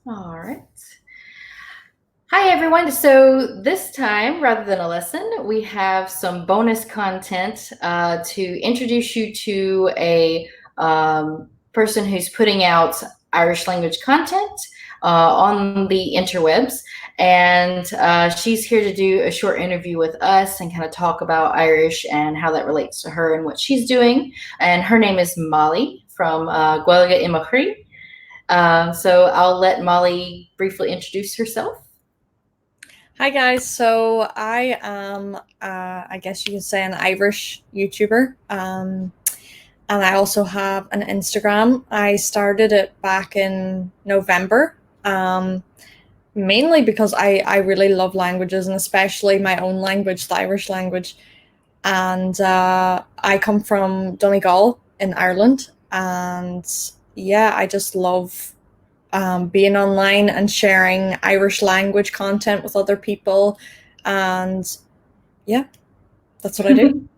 All right. Hi, everyone. So this time, rather than a lesson, we have some bonus content to introduce you to a person who's putting out Irish language content on the interwebs. And she's here to do a short interview with us and kind of talk about Irish and how that relates to her and what she's doing. And her name is Molly from Gaeilge Imachry. So I'll let Molly briefly introduce herself. Hi guys, so I am, I guess you could say, an Irish YouTuber, and I also have an Instagram. I started it back in November, mainly because I really love languages and especially my own language, the Irish language. And I come from Donegal in Ireland, and yeah, I just love being online and sharing Irish language content with other people. And yeah, that's what I do.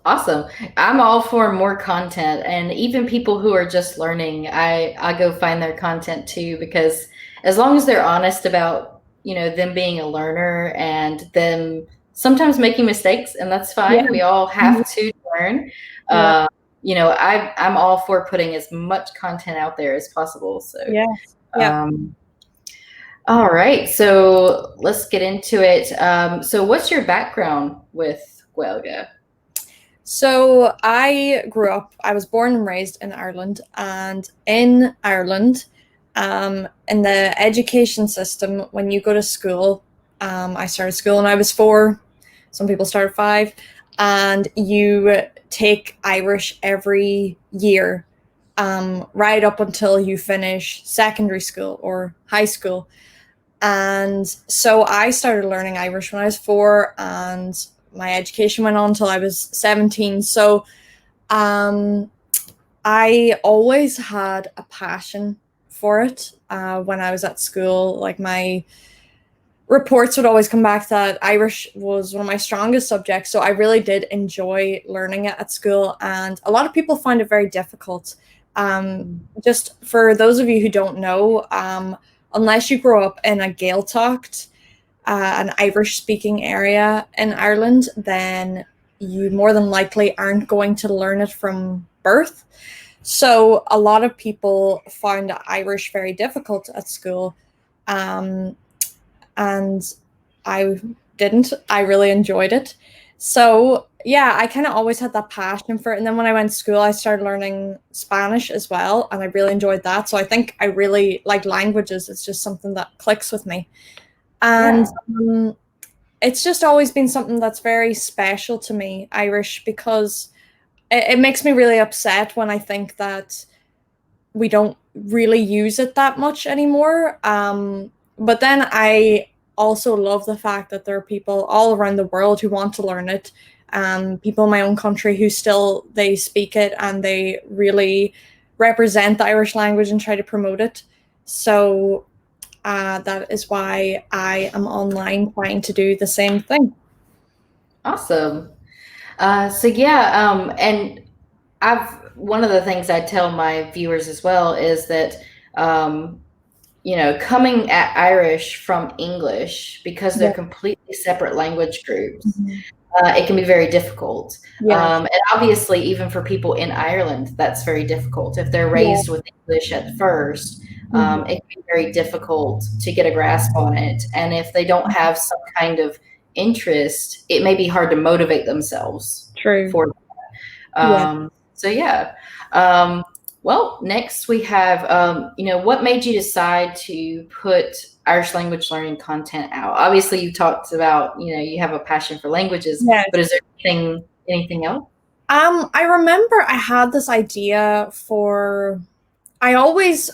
Awesome. I'm all for more content, and even people who are just learning, I go find their content too, because as long as they're honest about, them being a learner and them sometimes making mistakes, and that's Yeah. fine. We all have to learn. Yeah. Uh, I'm all for putting as much content out there as possible. So, Yes. Yeah. um, all right. So let's get into it. So what's your background with Gaeilge? So I was born and raised in Ireland, and in Ireland, in the education system, when you go to school, I started school when I was 4. Some people start 5, and you take Irish every year, right up until you finish secondary school or high school. And so I started learning Irish when I was 4, and my education went on until I was 17. So um, I always had a passion for it when I was at school. Like, my reports would always come back that Irish was one of my strongest subjects. So I really did enjoy learning it at school. And a lot of people find it very difficult. Just for those of you who don't know, unless you grow up in a Gaeltacht, an Irish speaking area in Ireland, then you more than likely aren't going to learn it from birth. So a lot of people find Irish very difficult at school. Um, and I didn't. I really enjoyed it. So yeah, I kind of always had that passion for it. And then when I went to school, I started learning Spanish as well, and I really enjoyed that. So I think I really like languages. It's just something that clicks with me. And Yeah. it's just always been something that's very special to me, Irish, because it makes me really upset when I think that we don't really use it that much anymore. But then I also love the fact that there are people all around the world who want to learn it. People in my own country who still they speak it and they really represent the Irish language and try to promote it. So that is why I am online trying to do the same thing. Awesome. So yeah, and I've one of the things I tell my viewers as well is that um, coming at Irish from English because they're Yeah. completely separate language groups, Mhm. it can be very difficult. Yes. And obviously, even for people in Ireland, that's very difficult. If they're Yeah. raised with English at first, Mhm. it can be very difficult to get a grasp on it. And if they don't have some kind of interest, it may be hard to motivate themselves True. for Yeah. so yeah. Um, well, next we have, what made you decide to put Irish language learning content out? Obviously, you talked about, you have a passion for languages, Yes. but is there anything else? I remember I had this idea for I always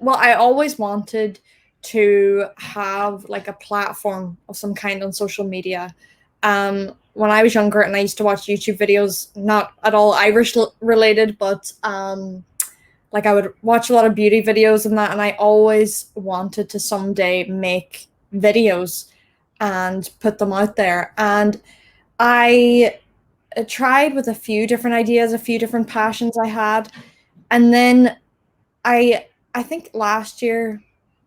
I always wanted to have like a platform of some kind on social media. When I was younger and I used to watch YouTube videos, not at all Irish related, but like I would watch a lot of beauty videos and that, and I always wanted to someday make videos and put them out there. And I tried with a few different ideas, a few different passions I had, and then I I think last year,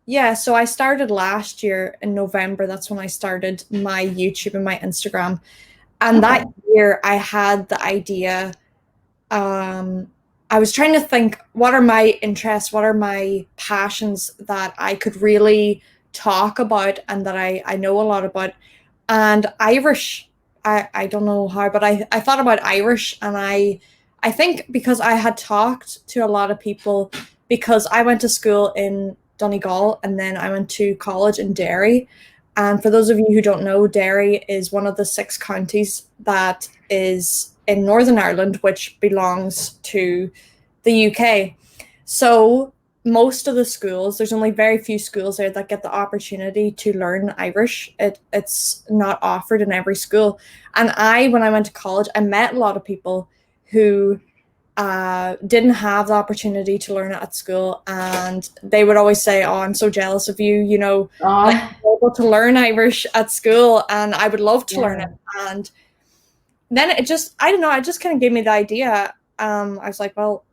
Yeah, so I started last year in November. That's when I started my YouTube and my Instagram. And that Okay. year I had the idea. Um, I was trying to think, what are my interests, what are my passions that I could really talk about and that I know a lot about. And Irish, I don't know how, but I thought about Irish, and I think because I had talked to a lot of people, because I went to school in Donegal and then I went to college in Derry. And for those of you who don't know, Derry is one of the 6 counties that is in Northern Ireland, which belongs to the UK. So most of the schools, there's only very few schools there that get the opportunity to learn Irish. It's not offered in every school. And when I went to college, I met a lot of people who didn't have the opportunity to learn it at school, and they would always say, "Oh, I'm so jealous of you, that Oh, you're able to learn Irish at school, and I would love to learn it." yeah. And then I don't know, it just kind of gave me the idea. I was like, well,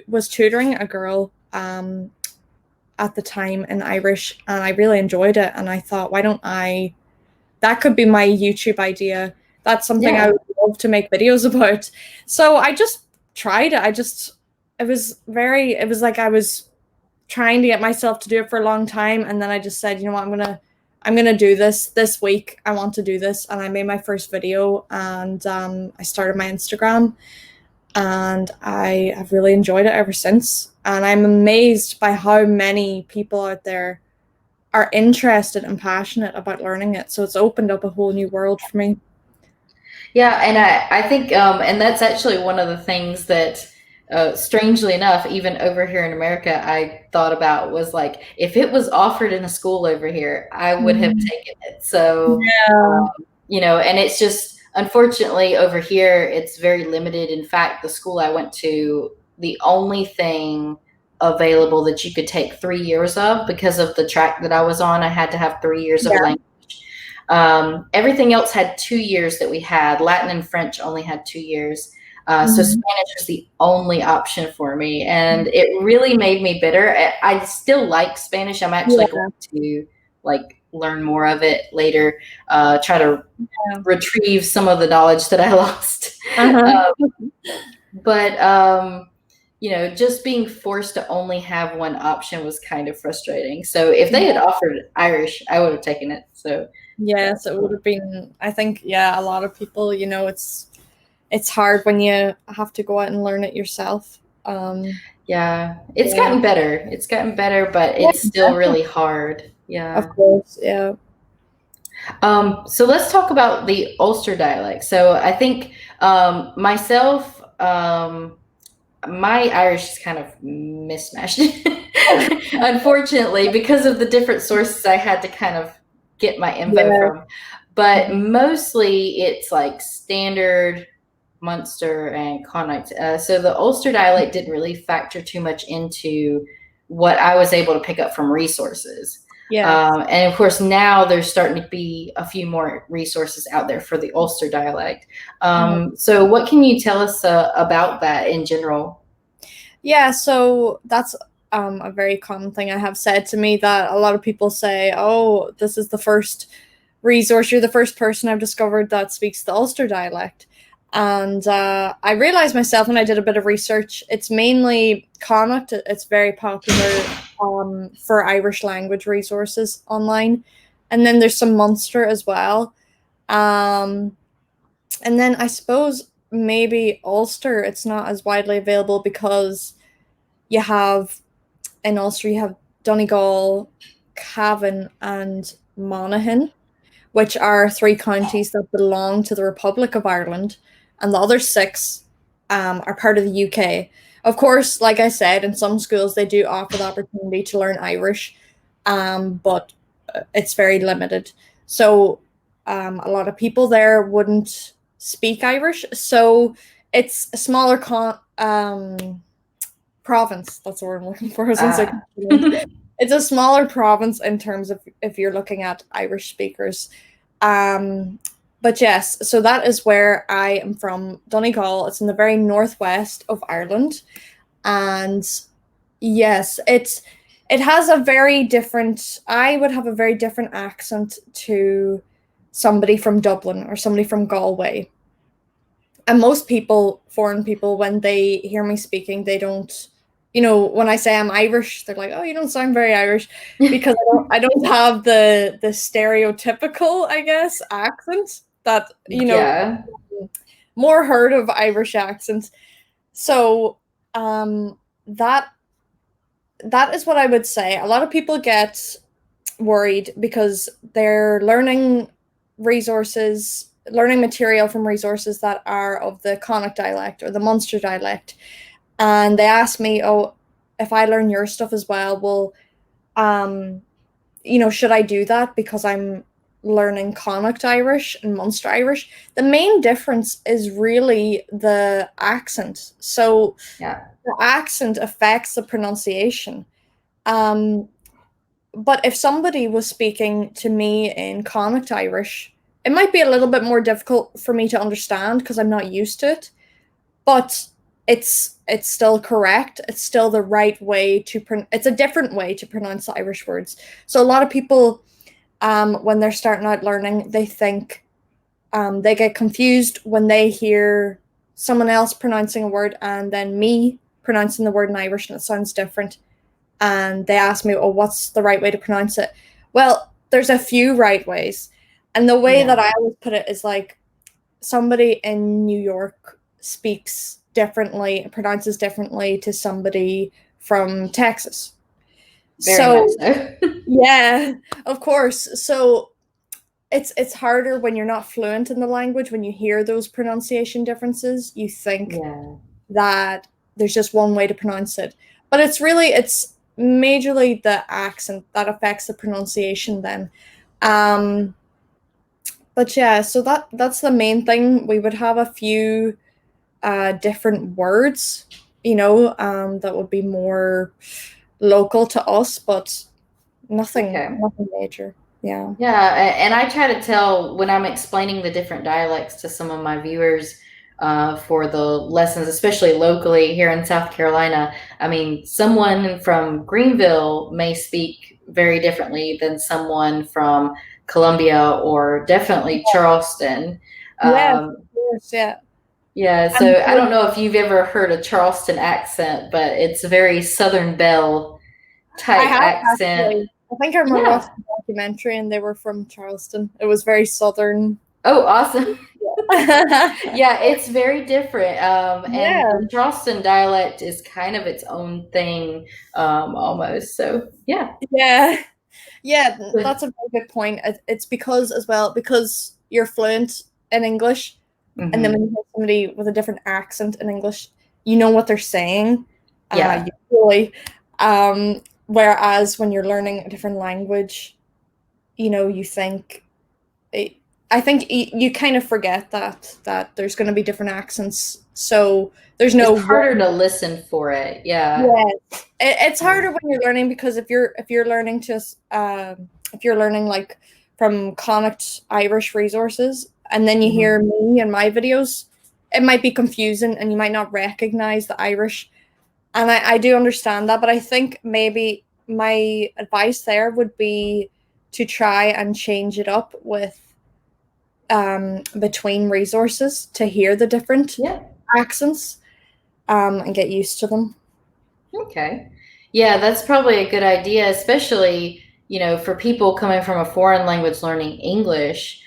was tutoring a girl at the time in Irish, and I really enjoyed it. And I thought, why don't I? That could be my YouTube idea. That's something I Yeah. would love to make videos about. So I just tried it. It was like I was trying to get myself to do it for a long time, and then I just said, you know what, I'm gonna do this week. I want to do this, and I made my first video, and I started my Instagram, and I have really enjoyed it ever since. And I'm amazed by how many people out there are interested and passionate about learning it. So it's opened up a whole new world for me. Yeah, and I think, and that's actually one of the things that, strangely enough, even over here in America, I thought about was like, if it was offered in a school over here, I would have Mhm. taken it. So, Yeah. and it's just, unfortunately, over here, it's very limited. In fact, the school I went to, the only thing available that you could take 3 years of, because of the track that I was on, I had to have 3 years of a Yeah. language. Everything else had 2 years that we had. Latin and French only had 2 years. So Mhm. Spanish was the only option for me. And it really made me bitter. I still like Spanish. I'm actually going Yeah. to like learn more of it later, try to Yeah. retrieve some of the knowledge that I lost. Uh-huh. Uh, but just being forced to only have one option was kind of frustrating. So if they had Yeah. offered Irish, I would have taken it. So yeah. Yes, it would have been, I think, yeah, a lot of people, it's hard when you have to go out and learn it yourself. Yeah, it's Yeah. gotten better. It's gotten better, but Yeah, it's still really hard. of Yeah. course. Yeah. So let's talk about the Ulster dialect. So I think myself, my Irish is kind of mismatched, unfortunately, because of the different sources I had to kind of get my info Yeah. from. But mostly it's like standard Munster and Connacht. So the Ulster dialect didn't really factor too much into what I was able to pick up from resources. Yeah. And of course, now there's starting to be a few more resources out there for the Ulster dialect. Uh-huh. So, what can you tell us about that in general? Yeah, so that's a very common thing I have said to me, that a lot of people say, "Oh, this is the first resource. You're the first person I've discovered that speaks the Ulster dialect." And I realized myself when I did a bit of research, it's mainly Connacht. It's very popular for Irish language resources online, and then there's some Munster as well. Um, and then I suppose maybe Ulster. It's not as widely available because you have in Ulster you have Donegal, Cavan, and Monaghan, which are 3 counties that belong to the Republic of Ireland, and the other 6 are part of the UK. Of course, like I said, in some schools they do offer the opportunity to learn Irish, but it's very limited. So a lot of people there wouldn't speak Irish. So it's a smaller province. That's the word I'm looking for. Since Uh, it's a smaller province in terms of if you're looking at Irish speakers. Um, but yes, so that is where I am from, Donegal. It's in the very northwest of Ireland, and yes, it has a very different, I would have a very different accent to somebody from Dublin or somebody from Galway. And most people, foreign people, when they hear me speaking, they don't, when I say I'm Irish, they're like, "Oh, you don't sound very Irish," because I don't have the stereotypical, I guess, accent that, Yeah. more heard of Irish accents. So, um, that that is what I would say. A lot of people get worried because they're learning material from resources that are of the Connacht dialect or the Munster dialect. And they ask me, "Oh, if I learn your stuff as well, well, um, should I do that because I'm learning Connacht Irish and Munster Irish?" The main difference is really the accent. So Yeah. the accent affects the pronunciation. Um, but if somebody was speaking to me in Connacht Irish, it might be a little bit more difficult for me to understand because I'm not used to it. But it's still correct. It's still the right way it's a different way to pronounce the Irish words. So a lot of people, when they're starting out learning, they think they get confused when they hear someone else pronouncing a word and then me pronouncing the word in Irish and it sounds different. And they ask me, "Oh, what's the right way to pronounce it?" Well, there's a few right ways. And the way that Yeah. I always put it is like somebody in New York speaks differently, pronounces differently to somebody from Texas. Very much So, so. yeah, of course. So it's harder when you're not fluent in the language, when you hear those pronunciation differences, you think Yeah. that there's just one way to pronounce it. But it's majorly the accent that affects the pronunciation then. Um, but yeah, so that's the main thing. We would have a few different words, that would be more local to us, but nothing Okay. nothing major. Yeah. Yeah, and I try to tell when I'm explaining the different dialects to some of my viewers for the lessons, especially locally here in South Carolina. I mean, someone from Greenville may speak very differently than someone from Columbia or definitely Charleston. Yes, of Um, course, yeah. yeah, And so I don't know if you've ever heard a Charleston accent, but it's a very Southern Belle I type have accent. actually. I think I remember Yeah. watching a documentary and they were from Charleston. It was very southern. Oh, awesome. Yeah. Yeah, it's very different. And Yeah. the Charleston dialect is kind of its own thing, almost. So, yeah. Yeah. Yeah, that's a very good point. It's because as well, because you're fluent in English, and then when Hmm. you hear somebody with a different accent in English, you know what they're saying, Yeah. usually. Whereas when you're learning a different language, you think, it, I think you kind of forget that there's going to be different accents, so there's no It's harder one. to listen for it. Yeah. Yeah, it's harder when you're learning because if you're learning just if you're learning like from Connacht Irish resources and then you Hmm. hear me and my videos, it might be confusing and you might not recognize the Irish. And I do understand that, but I think maybe my advice there would be to try and change it up with between resources to hear the different Yeah. accents and get used to them. Okay. Yeah, that's probably a good idea, especially, for people coming from a foreign language learning English.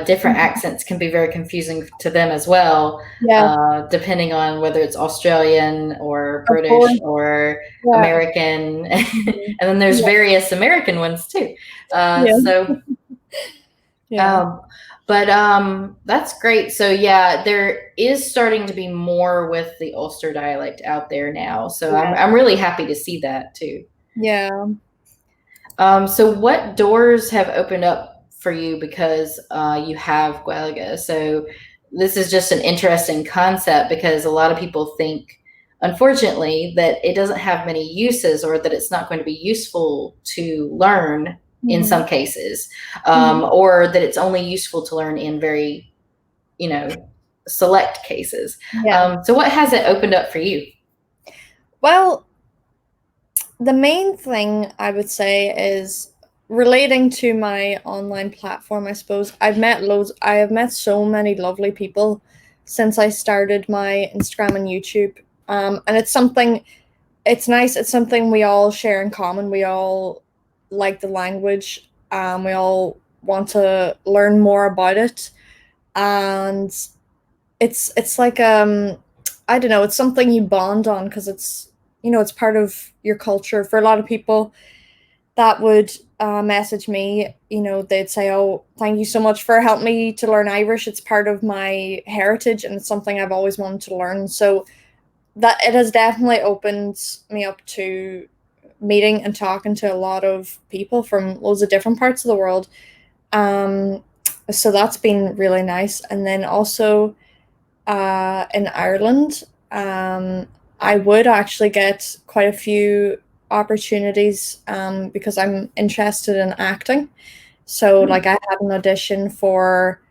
Different Mhm. accents can be very confusing to them as well, Yeah, depending on whether it's Australian or of British course. or Yeah. American. Mhm. And then there's Yeah. various American ones too. Yeah. So Yeah. um, but that's great. So yeah, there is starting to be more with the Ulster dialect out there now. So I'm Yeah. I'm really happy to see that too. Yeah. So what doors have opened up for you because you have Gaeilge? So this is just an interesting concept because a lot of people think, unfortunately, that it doesn't have many uses or that it's not going to be useful to learn in Mhm. some cases, Mhm. or that it's only useful to learn in very, you know, select cases. Yeah. So what has it opened up for you? Well, The main thing I would say is relating to my online platform, I suppose. I have met so many lovely people since I started my Instagram and YouTube. And it's nice, it's something we all share in common. We all like the language, we all want to learn more about it. And it's like I don't know, it's something you bond on because it's part of your culture. For a lot of people that would message me, they'd say, "Oh, thank you so much for helping me to learn Irish. It's part of my heritage and it's something I've always wanted to learn." So that it has definitely opened me up to meeting and talking to a lot of people from loads of different parts of the world. Um, so that's been really nice. And then also in Ireland, I would actually get quite a few opportunities because I'm interested in acting. So, like, Hmm. I had an audition for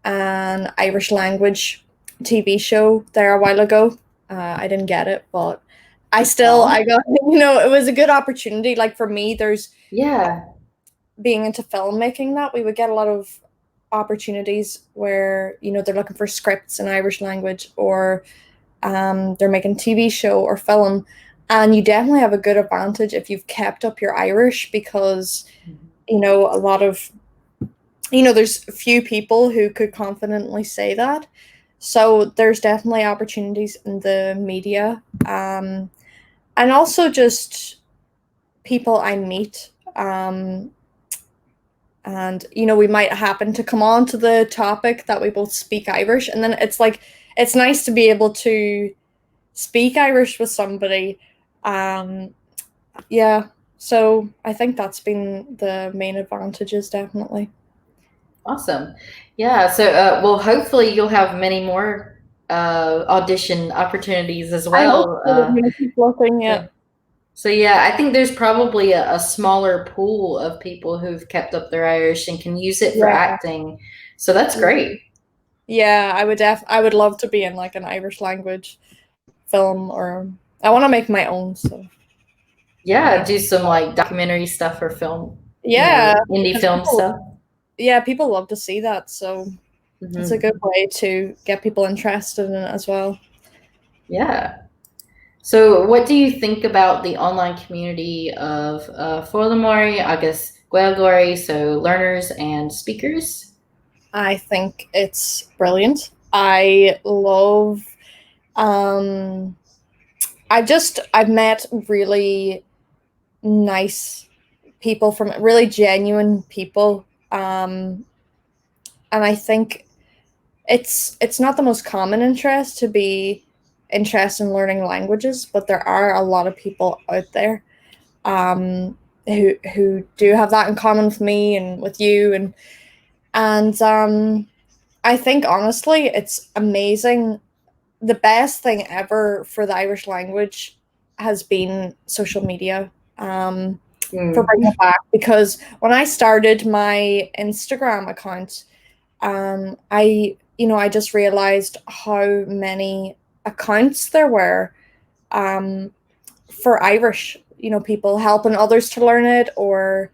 an Irish language TV show there a while ago. I didn't get it, but I Oh, got, it was a good opportunity. Like, for me, there's yeah. being into filmmaking that we would get a lot of opportunities where, they're looking for scripts in Irish language or they're making TV show or film, and you definitely have a good advantage if you've kept up your Irish because Mhm. a lot of there's few people who could confidently say that. So there's definitely opportunities in the media, and also just people I meet. And we might happen to come on to the topic that we both speak Irish, and then it's like it's nice to be able to speak Irish with somebody. Um, yeah, so I think that's been the main advantages, definitely. Awesome. Yeah. So, well, hopefully you'll have many more audition opportunities as I hope well. so. I'm gonna keep looking. Yeah, So, so yeah, I think there's probably a smaller pool of people who've kept up their Irish and can use it for yeah, acting. So that's yeah. great. Yeah, I would love to be in like an Irish language film, or I want to make my own. So Yeah, yeah, do some like documentary stuff or film, yeah, indie because film stuff. people love to see that. So it's a Hmm. good way to get people interested in it as well. Yeah. So, what do you think about the online community of Furthermore, I guess, Gaeilge, so learners and speakers? I think it's brilliant. I love um I've met really nice people from really genuine people. And I think it's not the most common interest to be interested in learning languages, but there are a lot of people out there um who do have that in common with me and with you, and I think honestly it's amazing. The best thing ever for the Irish language has been social media, for Mm. bringing it back, because when I started my Instagram account, I just realized how many accounts there were um, for Irish, people helping others to learn it, or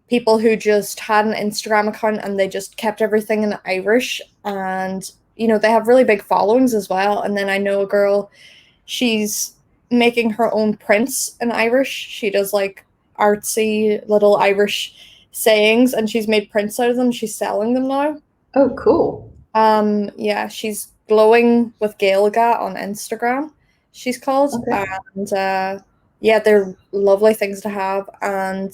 people who just had an Instagram account and they just kept everything in Irish, and they have really big followings as well. And then I know a girl, she's making her own prints in Irish. She does like artsy little Irish sayings, and she's made prints out of them. She's selling them now. Oh, cool. Yeah, she's glowing with Gaeilge on Instagram, she's called. Okay. And yeah, they're lovely things to have. And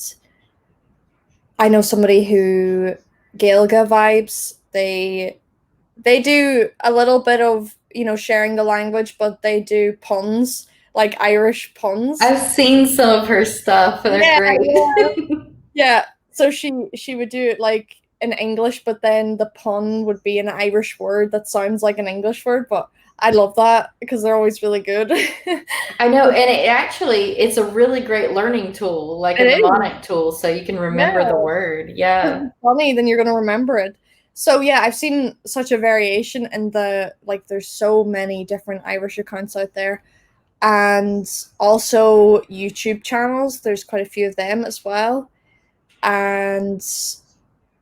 I know somebody who Gaeilge vibes. They do a little bit of, sharing the language, but they do puns, like Irish puns. I've seen some of her stuff, and they're Yeah, great. yeah. Yeah. So she would do it like in English, but then the pun would be an Irish word that sounds like an English word, but I love that because they're always really good. I know, and it's a really great learning tool, like a It is. mnemonic tool, so you can remember the Yeah. word. Because Yeah. it's funny, then you're gonna remember it. So yeah, I've seen such a variation in the like there's so many different Irish accounts out there. and also YouTube channels. There's quite a few of them as well. And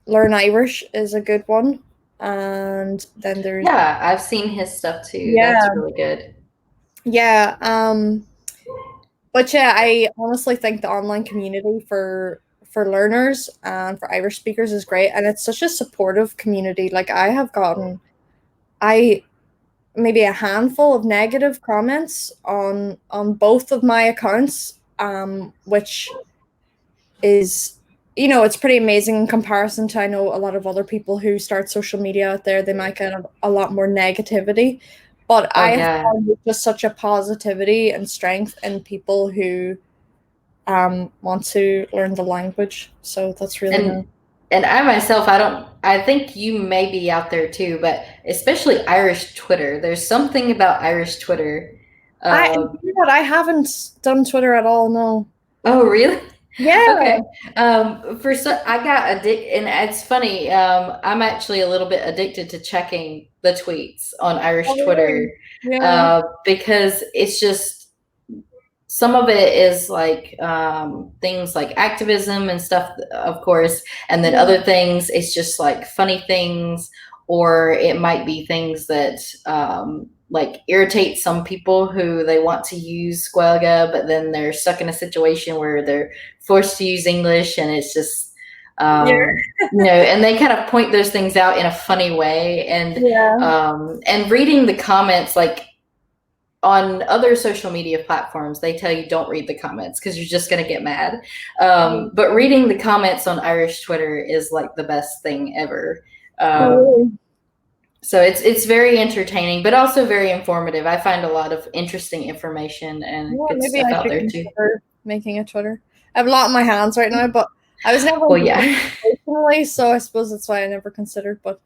Learn Irish is a good one. And then there's Yeah, I've seen his stuff too. That's yeah, really good. yeah. But yeah, I honestly think the online community for learners and for Irish speakers is great, and it's such a supportive community. Like I have gotten I maybe a handful of negative comments on both of my accounts, which is it's pretty amazing in comparison to I know a lot of other people who start social media out there. They might get a lot more negativity, but Oh I have yeah. found just such a positivity and strength in people who want to learn the language. So that's really nice. And I myself, I think you may be out there too, but especially Irish Twitter. There's something about Irish Twitter. You Uh, know what? I haven't done Twitter at all. No. oh, really? Yeah. Okay. For so I got addicted, and it's funny. I'm actually a little bit addicted to checking the tweets on Irish Oh, really? Twitter, Yeah. because it's just some of it is like things like activism and stuff, of course, and then Yeah. other things it's just like funny things, or it might be things that like irritate some people who they want to use Gaeilge, but then they're stuck in a situation where they're forced to use English, and it's just Yeah. and they kind of point those things out in a funny way, Yeah. and reading the comments, like on other social media platforms, they tell you don't read the comments because you're just going to get mad. But reading the comments on Irish Twitter is like the best thing ever. Oh, Um, really? so it's very entertaining, but also very informative. I find a lot of interesting information and Yeah, good maybe stuff I out should there too. consider making a Twitter. I have a lot in my hands right now, but I was never Well, into Twitter yeah. personally, so I suppose that's why I never considered. But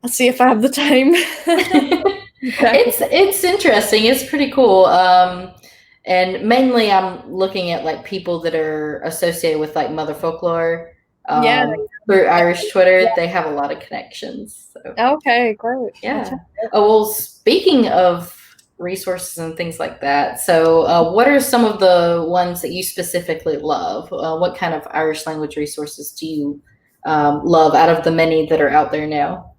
I'll see if I have the time. It's interesting. It's pretty cool. And mainly I'm looking at like people that are associated with like mother folklore. Yeah. Through Irish Twitter, they have a lot of connections. So Okay, great. I'll check yeah. it out. Oh, well, speaking of resources and things like that, so what are some of the ones that you specifically love? What kind of Irish language resources do you love out of the many that are out there now?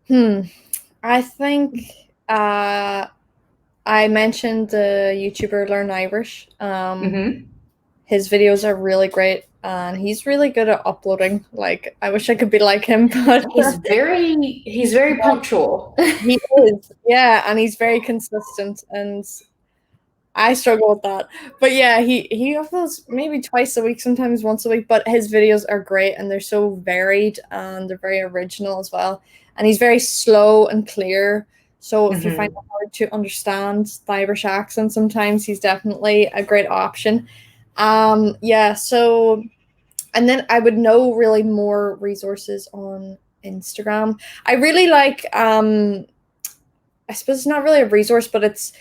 Hmm. I think I mentioned the YouTuber Learn Irish. Hmm. His videos are really great, and he's really good at uploading. Like, I wish I could be like him, but He's very punctual. he is. Yeah, and he's very consistent, and I struggle with that. But yeah, he uploads maybe twice a week, sometimes once a week, but his videos are great and they're so varied and they're very original as well. And he's very slow and clear. So if you find Hmm. it hard to understand the Irish accent sometimes, he's definitely a great option. Yeah, so and then I would know really more resources on Instagram. I really like I suppose it's not really a resource, but it's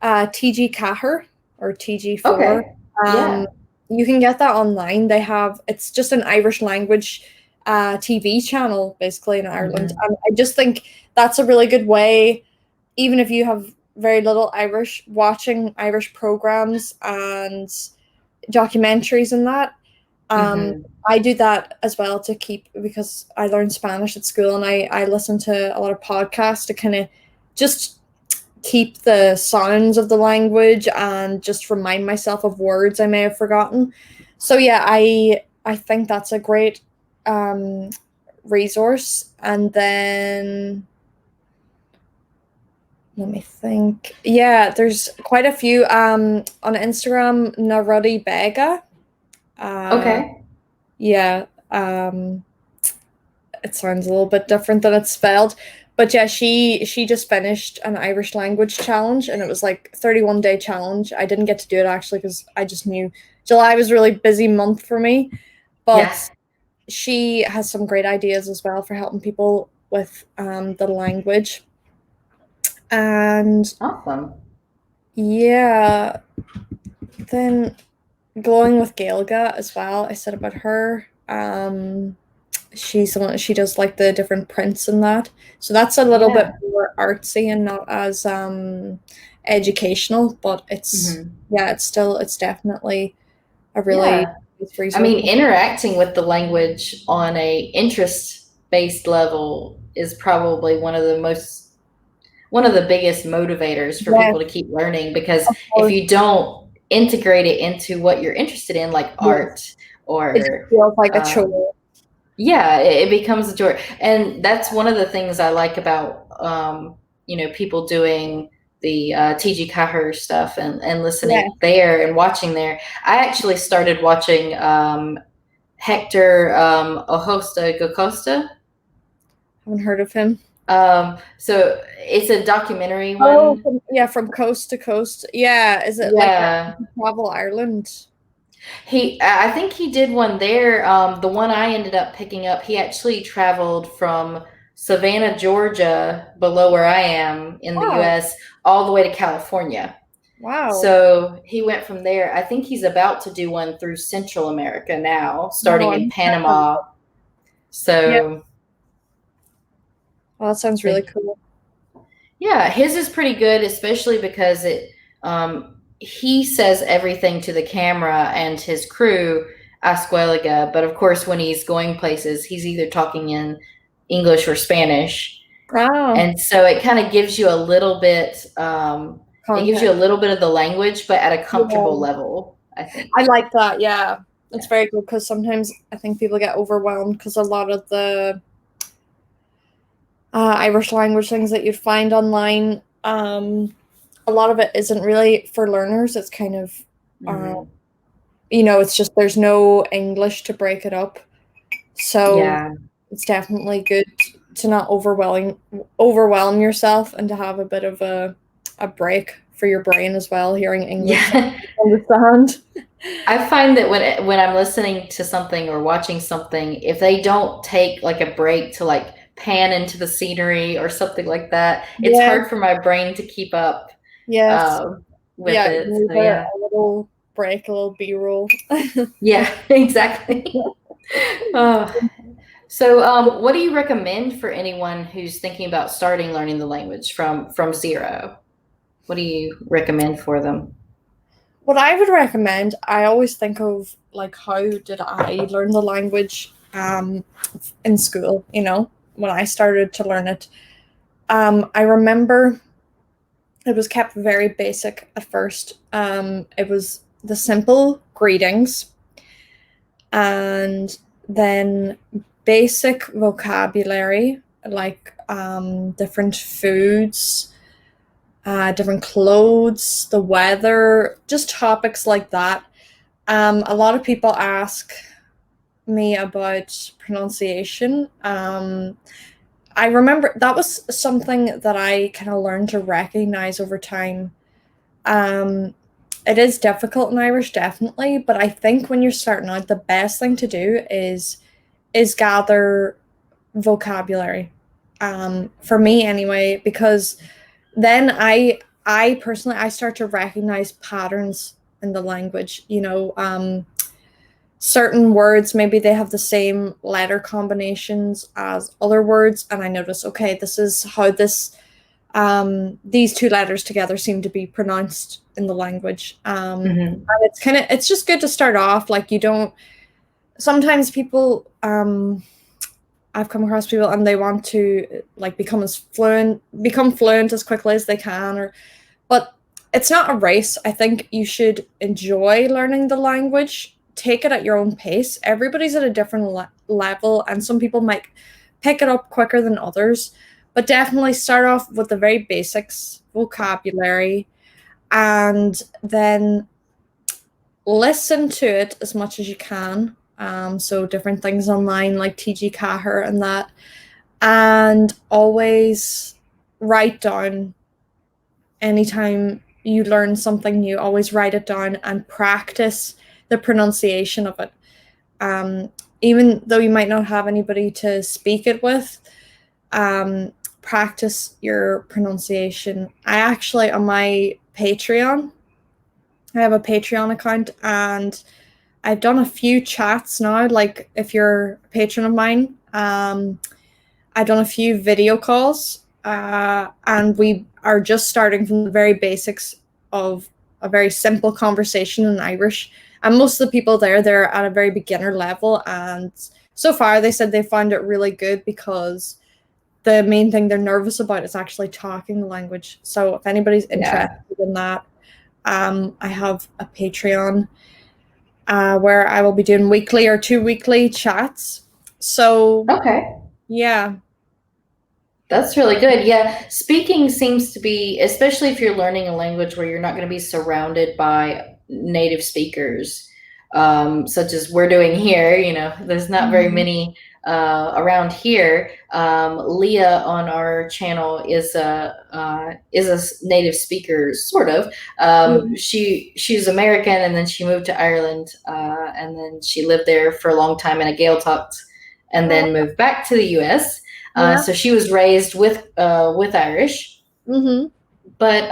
TG Caher or TG4. Okay. Um, Yeah. you can get that online. It's just an Irish language TV channel basically in Ireland. Hmm. I just think that's a really good way, even if you have very little Irish, watching Irish programs and documentaries and that. Um, Hmm. I do that as well to keep because I learned Spanish at school and I listen to a lot of podcasts to kind of just keep the sounds of the language and just remind myself of words I may have forgotten. So yeah, I think that's a great um, resource. And then let me think. Yeah, there's quite a few on Instagram. Narudi Bega. Uh, Okay. yeah, it sounds a little bit different than it's spelled. But yeah, she just finished an Irish language challenge and it was like 31-day challenge. I didn't get to do it actually because I just knew July was a really busy month for me. Yeah. But she has some great ideas as well for helping people with the language. And Awesome. yeah, then going with Gaeilge as well. I said about her. She's the one she does like the different prints and that. So that's a little bit Yeah. more artsy and not as educational, but Mhm. it's definitely a really Yeah. nice I mean, resource. interacting with the language on a interest-based level is probably one of the biggest motivators for Yeah, people to keep learning, because of if course. you don't integrate it into what you're interested in, like Yes. art It just or feels like a um, chore. yeah, it becomes a joy. And that's one of the things I like about people doing the TG Kaher stuff and Yeah, listening there and watching there. I actually started watching Hector Ohosta Gocosta. haven't heard of him. So it's a documentary Oh, one. yeah, from coast to coast. Yeah, is it like Yeah, Travel Ireland? I think he did one there. The one I ended up picking up, he actually traveled from Savannah, Georgia, below where I am in the Wow, US, all the way to California. wow. So he went from there. I think he's about to do one through Central America now, No, starting in I'm Panama. yeah. So Well, that sounds really think cool. Yeah, his is pretty good, especially because he says everything to the camera and his crew, Ascueliga. But of course, when he's going places, he's either talking in English or Spanish, Wow, and so it kind of gives you a little bit. It gives you content. a little bit of the language, but at a comfortable Yeah, level, I think. I like that. Yeah, it's Yeah. very good because sometimes I think people get overwhelmed because a lot of the Irish language things that you'd find online, a lot of it isn't really for learners. It's kind of, uh, Hmm. it's just there's no English to break it up. So Yeah. it's definitely good to not overwhelm yourself and to have a bit of a break for your brain as well, hearing English that Yeah. you understand. I find that when I'm listening to something or watching something, if they don't take like a break to like pan into the scenery or something like that, it's Yeah, hard for my brain to keep up yes. um, with Yeah, you it. need So a yeah, little break, a little B-roll. yeah, exactly. Oh. So what do you recommend for anyone who's thinking about starting learning the language from zero? What do you recommend for them? What I would recommend, I always think of like how did I learn the language in school, when I started to learn it. I remember it was kept very basic at first. It was the simple greetings and then basic vocabulary like different foods, different clothes, the weather, just topics like that. A lot of people ask me about pronunciation. I remember that was something that I kind of learned to recognize over time. Um, it is difficult in Irish, definitely, but I think when you're starting out, the best thing to do is gather vocabulary. For me, anyway, because then I personally I start to recognize patterns in the language. Certain words maybe they have the same letter combinations as other words, and I notice okay, this is how these two letters together seem to be pronounced in the language. Hmm. And it's just good to start off. Like you don't sometimes people I've come across people and they want to like become fluent as quickly as they can, or but it's not a race. I think you should enjoy learning the language. Take it at your own pace. Everybody's at a different level, and some people might pick it up quicker than others. But definitely start off with the very basics, vocabulary, and then listen to it as much as you can. So different things online like TG Caher and that, and always write down anytime you learn something new, always write it down and practice the pronunciation of it. Um, Even though you might not have anybody to speak it with, practice your pronunciation. I actually, on my Patreon, I have a Patreon account and I've done a few chats now. Like, if you're a patron of mine, I've done a few video calls and we are just starting from the very basics of a very simple conversation in Irish. And most of the people there, they're at a very beginner level. And so far, they said they found it really good because the main thing they're nervous about is actually talking the language. So if anybody's Yeah. interested in that, I have a Patreon where I will be doing weekly or 2 weekly chats. So Okay. yeah, That's really good. Yeah, speaking seems to be, especially if you're learning a language where you're not going to be surrounded by native speakers, such as we're doing here. There's not very mm-hmm. many around here. Leah on our channel is a native speaker, sort of. Yeah, She's American, and then she moved to Ireland, and then she lived there for a long time in a Gael talked, and oh, then moved back to the U.S. yeah, So she was raised with Irish, mm-hmm. but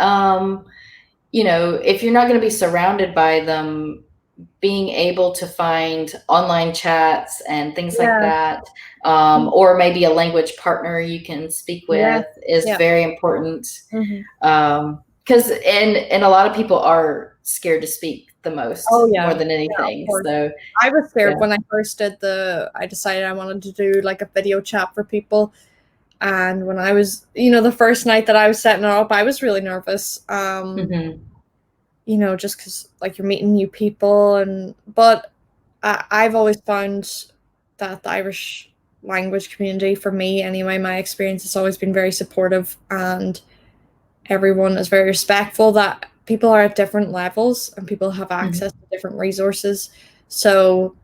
if you're not going to be surrounded by them, being able to find online chats and things like Yeah, that, or maybe a language partner you can speak yeah, with is yeah. very important. Mm-hmm. Because and a lot of people are scared to speak the Oh most, more yeah, than yeah, of anything. course. So I was scared yeah. when I first did I decided I wanted to do like a video chat for people. And when I was, the first night that I was setting it up, I was really nervous. Hmm. Just because like you're meeting new people but I've always found that the Irish language community, for me anyway, my experience has always been very supportive, and everyone is very respectful, that people are at different levels and people have access Hmm. to different resources. So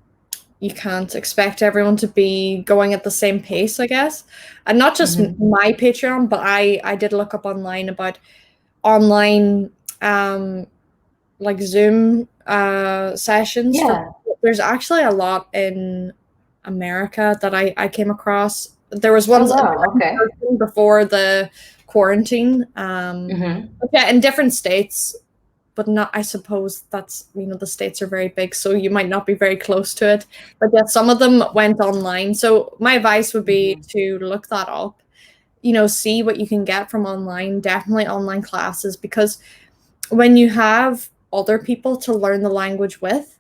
you can't expect everyone to be going at the same pace, I guess. And not just Hmm. my Patreon, but I did look up online about online like Zoom sessions for Yeah. people. There's actually a lot in America that I came across. There was Oh ones wow. Okay. before the quarantine. Hmm. But yeah, in different states, but not, I suppose that's, the states are very big, so you might not be very close to it. But yeah, some of them went online. So my advice would be Hmm. to look that up, see what you can get from online, definitely online classes, because when you have other people to learn the language with,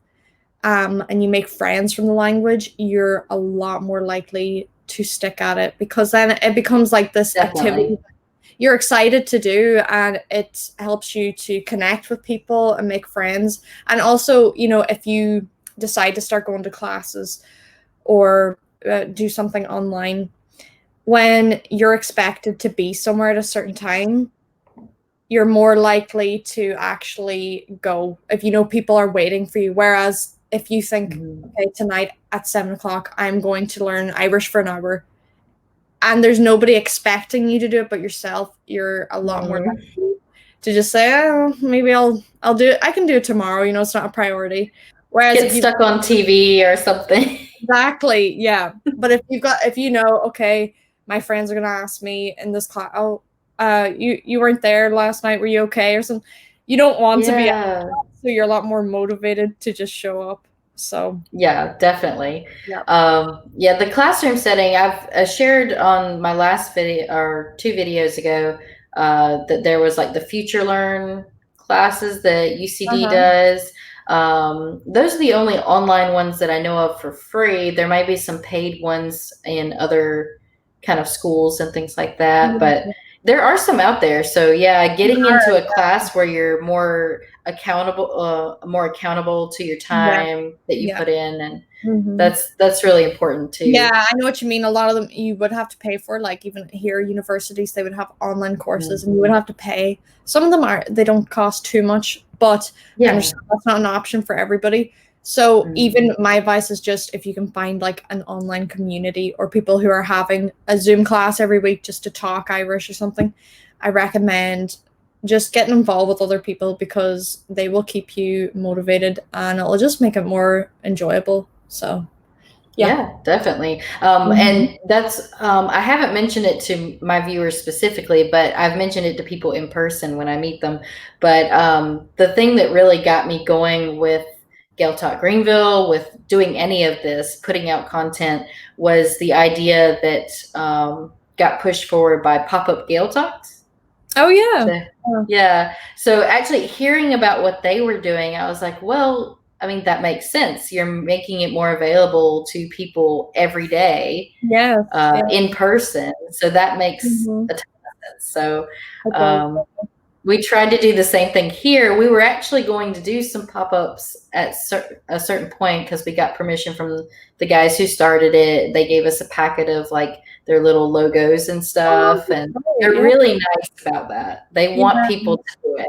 and you make friends from the language, you're a lot more likely to stick at it, because then it becomes like this activity Definitely. you're excited to do, and it helps you to connect with people and make friends. And also, if you decide to start going to classes or do something online, when you're expected to be somewhere at a certain time, you're more likely to actually go if you know people are waiting for you. Whereas if you think, Hmm. okay, tonight at 7 o'clock, I'm going to learn Irish for an hour, and there's nobody expecting you to do it but yourself, you're a lot more Hmm. likely to just say, oh, maybe I'll do it. I can do it tomorrow. It's not a priority. Whereas Get if you stuck on TV or something. exactly, yeah. But if you know, okay, my friends are gonna ask me in this class, oh, you weren't there last night. Were you okay or something? You don't want to be, Yeah. so you're a lot more motivated to just show up. So Yeah, definitely. yeah. Yeah, the classroom setting, I've shared on my last video or two videos ago, that there was like the Future Learn classes that UCD Uh-huh. does. Those are the only online ones that I know of for free. There might be some paid ones in other kind of schools and things like that, but Yeah. there are some out there. So yeah, There getting are, into a class where you're more accountable to your yeah. time that you Yeah. put in, and Hmm. that's really important Yeah, too. I know what you mean. A lot of them you would have to pay for, like even here, universities, they would have online courses and you would Mhm. have to pay. Some of them they don't cost too much, but I Yeah. understand that's not an option for everybody. So even Mhm. my advice is just if you can find like an online community or people who are having a Zoom class every week just to talk Irish or something, I recommend just getting involved with other people, because they will keep you motivated and it'll just make it more enjoyable. So yeah. Yeah, definitely. Mhm. And that's I haven't mentioned it to my viewers specifically, but I've mentioned it to people in person when I meet them. But the thing that really got me going with Gail Talk Greenville, with doing any of this, putting out content, was the idea that got pushed forward by Pop-Up Gael Talks. Oh yeah. So, yeah. So actually hearing about what they were doing, I was like, well, I mean, that makes sense. You're making it more available to people every day Yes. Yeah. in person. So that makes Mm-hmm. a ton of sense. So It does. um, we tried to do the same thing here. We were actually going to do some pop-ups at a certain point because we got permission from the guys who started it. They gave us a packet of like their little logos and Oh, stuff, and right, they're yeah. really nice about that. They want Yeah. people to do it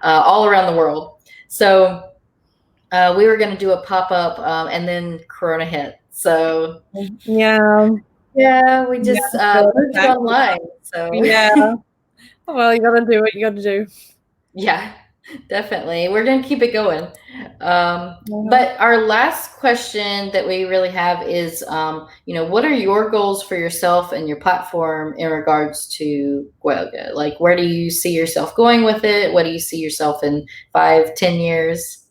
all around the world. So we were going to do a pop-up, and then Corona hit. So Yeah. yeah, we Yeah. just So moved it exactly. online. So Yeah. Well, you gotta do what you gotta do. yeah, definitely. We're going to keep it going. Yeah. But our last question that we really have is, what are your goals for yourself and your platform in regards to Gaeilge? Like, where do you see yourself going with it? What do you see yourself in 5, 10 years?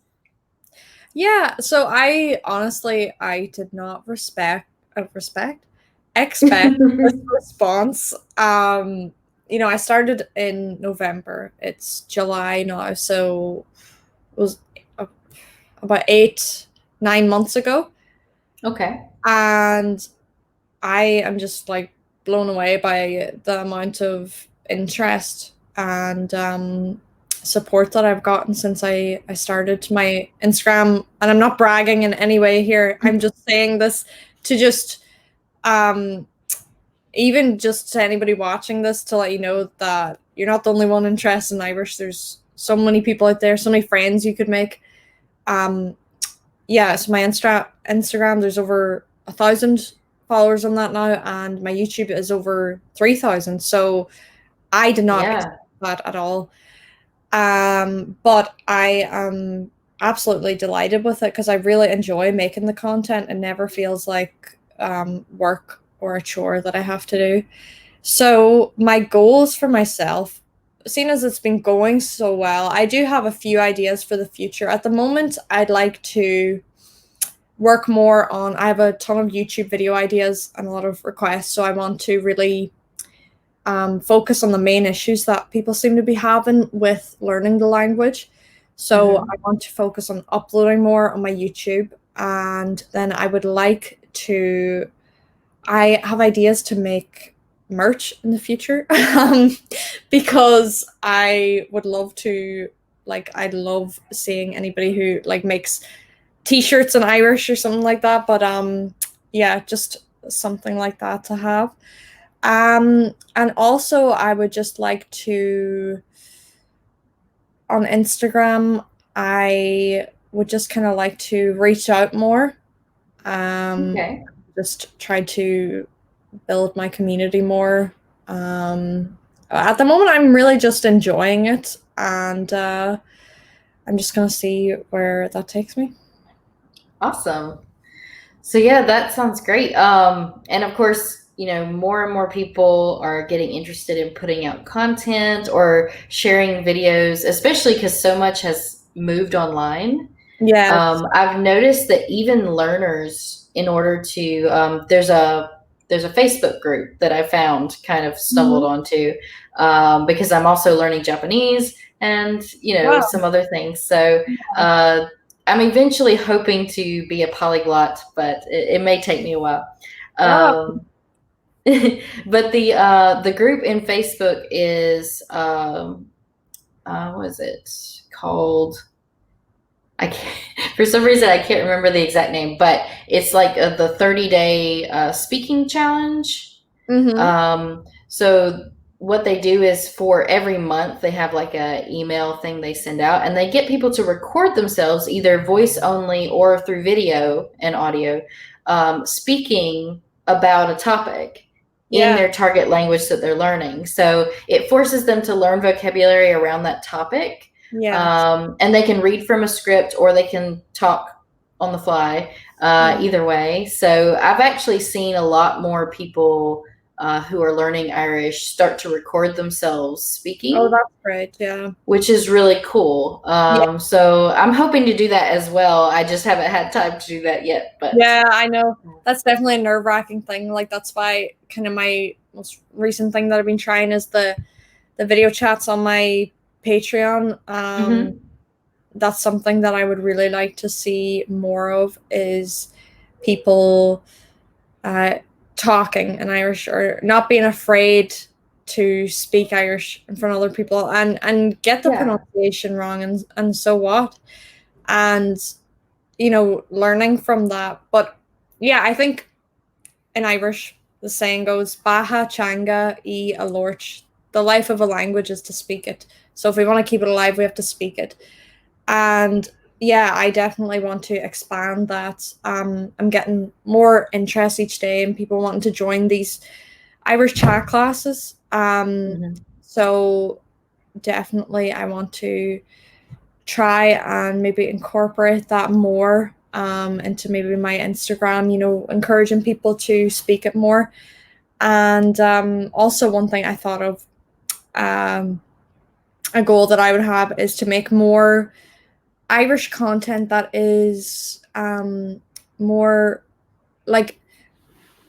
Yeah, so I honestly I did not expect this response. I started in November. It's July now, so it was a- about 8, 9 months ago, Okay. and I am just like blown away by the amount of interest and support that I've gotten since I started my Instagram. And I'm not bragging in any way here. I'm just saying this to just um, even just to anybody watching this to let you know that you're not the only one interested in Irish. There's so many people out there, so many friends you could make. Um, yeah, so my Instagram, there's over 1,000 followers on that now, and my YouTube is over 3,000. So I did not expect Yeah. that at all. But I am absolutely delighted with it because I really enjoy making the content. It never feels like work or a chore that I have to do. So my goals for myself, seeing as it's been going so well, I do have a few ideas for the future. At the moment, I'd like to work more on, I have a ton of YouTube video ideas and a lot of requests, so I want to really focus on the main issues that people seem to be having with learning the language. So I Hmm. want to focus on uploading more on my YouTube, and then I would like to, I have ideas to make merch in the future because I would love to, like, I'd love seeing anybody who like makes t-shirts in Irish or something like that. But yeah, just something like that to have. And also I would just like to, on Instagram, I would just kind of like to reach out more. Okay. Just try to build my community more. At the moment, I'm really just enjoying it, and I'm just gonna see where that takes me. Awesome. So yeah, that sounds great. And of course, more and more people are getting interested in putting out content or sharing videos, especially because so much has moved online. Yes. I've noticed that even learners, in order to, there's a Facebook group that I found, kind of stumbled Mhm. onto, because I'm also learning Japanese and Wow. some other things. So uh, I'm eventually hoping to be a polyglot, but it may take me a while. Oh, Um, but the group in Facebook is what is it called? I can't, for some reason I can't remember the exact name, but it's like the 30-day speaking challenge. mm-hmm. So what they do is for every month they have like a email thing they send out, and they get people to record themselves either voice only or through video and audio, speaking about a topic in Yeah. their target language that they're learning. So it forces them to learn vocabulary around that topic, Yes. and they can read from a script or they can talk on the fly, Yeah. either way. So I've actually seen a lot more people who are learning Irish start to record themselves Oh, speaking, that's great. Yeah. which is really cool. Yeah. So I'm hoping to do that as well. I just haven't had time to do that yet, but Yeah, I know. That's definitely a nerve-wracking thing. Like that's why kind of most recent thing that I've been trying is the video chats on my Patreon. That's something that I would really like to see more of, is people talking in Irish, or not being afraid to speak Irish in front of other people, and get the Yeah. pronunciation wrong, and so what, and learning from that. But yeah, I think in Irish the saying goes, Baha Changa e a lorch. The life of a language is to speak it. So if we want to keep it alive, we have to speak it. And yeah, I definitely want to expand that. I'm getting more interest each day in people wanting to join these Irish chat classes. So definitely I want to try and maybe incorporate that more into maybe my Instagram, encouraging people to speak it more. And also, one thing I thought of, a goal that I would have, is to make more Irish content that is more like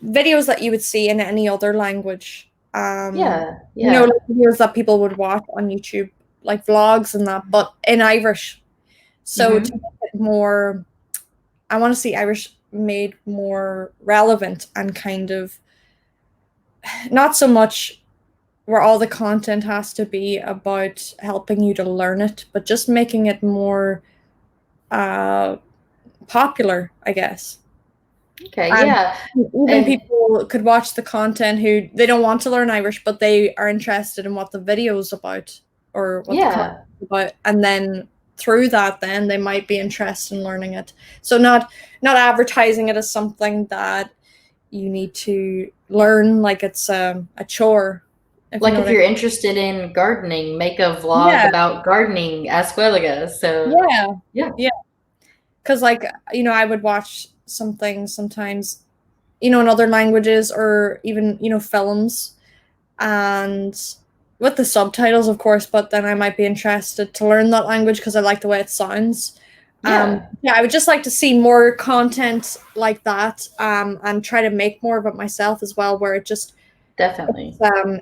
videos that you would see in any other language. Yeah. Like Yeah. videos that people would watch on YouTube, like vlogs and that, but in Irish. So to make it more, I want to see Irish made more relevant, and kind of not so much where all the content has to be about helping you to learn it, but just making it more popular, I guess. Okay. And Yeah. even And people could watch the content who they don't want to learn Irish, but they are interested in what the video's about, or what the content yeah, is about, and then through that, then they might be interested in learning it. So not advertising it as something that you need to learn like it's a chore, if you like know if what I you're interested in gardening, make a mean. vlog Yeah, about gardening as well. So yeah, yeah. yeah. Because I would watch some things sometimes, in other languages, or even films, and with the subtitles, of course, but then I might be interested to learn that language because I like the way it sounds. Yeah, Yeah, I would just like to see more content like that, and try to make more of it myself as well, where definitely.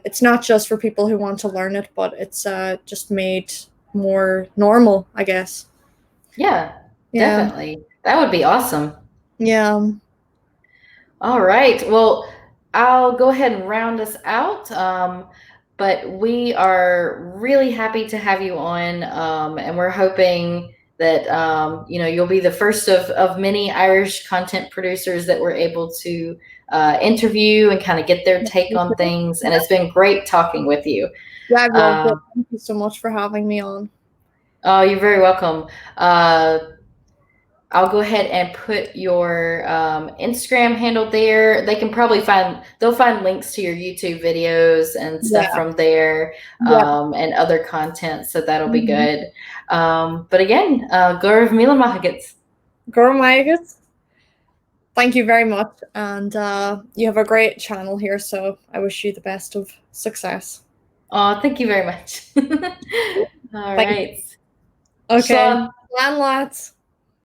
it's not just for people who want to learn it, but it's just made more normal, I guess. Yeah, Yeah, definitely. That would be awesome. yeah, All right. Well, I'll go ahead and round us out. But we are really happy to have you on, and we're hoping that you'll be the first of many Irish content producers that we're able to interview and kind of get their take on things. And it's been great talking with you. yeah. I've loved it. Um, Thank you so much for having me on. oh, you're very welcome. I'll go ahead and put your Instagram handle there. They'll find links to your YouTube videos and stuff Yeah, from there, yeah. and other content. So that'll be Mhm. good. But again, Gaurav Milamahagits. Girl Maggots, thank you very much. And you have a great channel here, so I wish you the best of success. Oh, thank you very much. All Thank right. you. Okay. Shalom. Land lots.